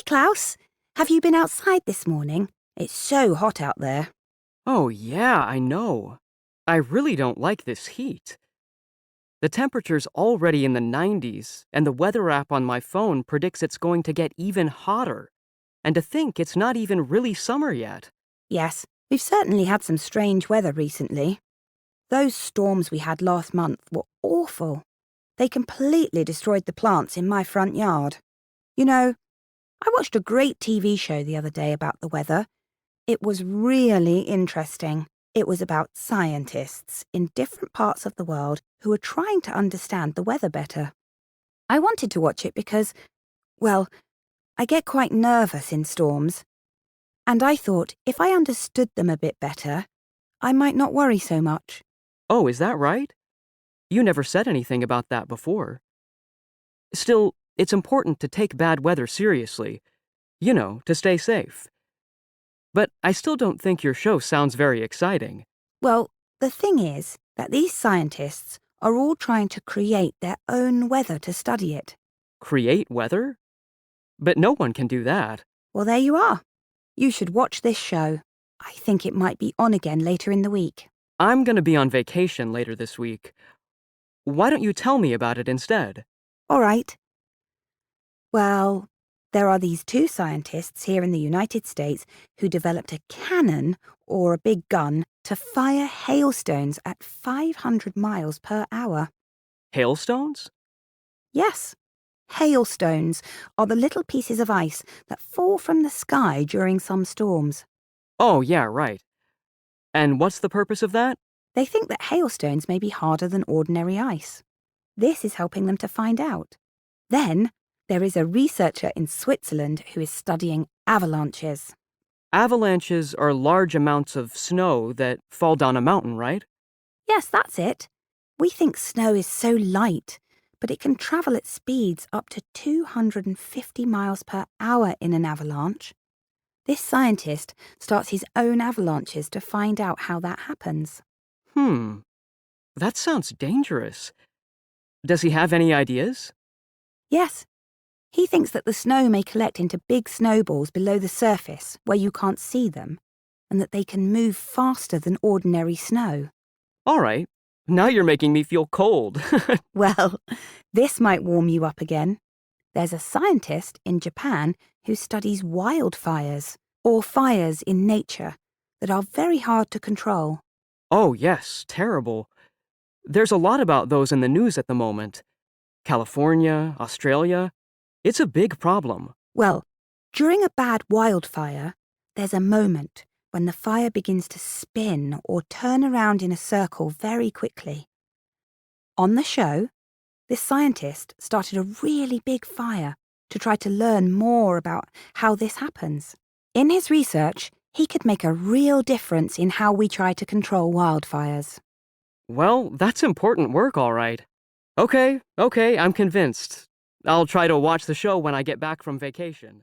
Klaus. Have you been outside this morning? It's so hot out there. Oh, yeah, I know. I really don't like this heat. The temperature's already in the 90s, and the weather app on my phone predicts it's going to get even hotter. And to think it's not even really summer yet. Yes, we've certainly had some strange weather recently. Those storms we had last month were awful. They completely destroyed the plants in my front yard. You know, I watched a great TV show the other day about the weather. It was really interesting. It was about scientists in different parts of the world who were trying to understand the weather better. I wanted to watch it because, well, I get quite nervous in storms. And I thought if I understood them a bit better, I might not worry so much. Oh, is that right? You never said anything about that before. Still, it's important to take bad weather seriously. You know, to stay safe. But I still don't think your show sounds very exciting. Well, the thing is that these scientists are all trying to create their own weather to study it. Create weather? But no one can do that. Well, there you are. You should watch this show. I think it might be on again later in the week. I'm gonna be on vacation later this week. Why don't you tell me about it instead? All right. Well, there are these two scientists here in the United States who developed a cannon, or a big gun, to fire hailstones at 500 miles per hour. Hailstones? Yes, hailstones are the little pieces of ice that fall from the sky during some storms. Oh, yeah, right. And what's the purpose of that? They think that hailstones may be harder than ordinary ice. This is helping them to find out. Then, there is a researcher in Switzerland who is studying avalanches. Avalanches are large amounts of snow that fall down a mountain, right? Yes, that's it. We think snow is so light, but it can travel at speeds up to 250 miles per hour in an avalanche. This scientist starts his own avalanches to find out how that happens. That sounds dangerous. Does he have any ideas? Yes, he thinks that the snow may collect into big snowballs below the surface where you can't see them, and that they can move faster than ordinary snow. All right. Now you're making me feel cold. Well, this might warm you up again. There's a scientist in Japan who studies wildfires, or fires in nature, that are very hard to control. Oh, yes, terrible. There's a lot about those in the news at the moment. California, Australia. It's a big problem. Well, during a bad wildfire, there's a moment when the fire begins to spin or turn around in a circle very quickly. On the show, this scientist started a really big fire to try to learn more about how this happens. In his research, he could make a real difference in how we try to control wildfires. Well, that's important work, all right. Okay, I'm convinced. I'll try to watch the show when I get back from vacation.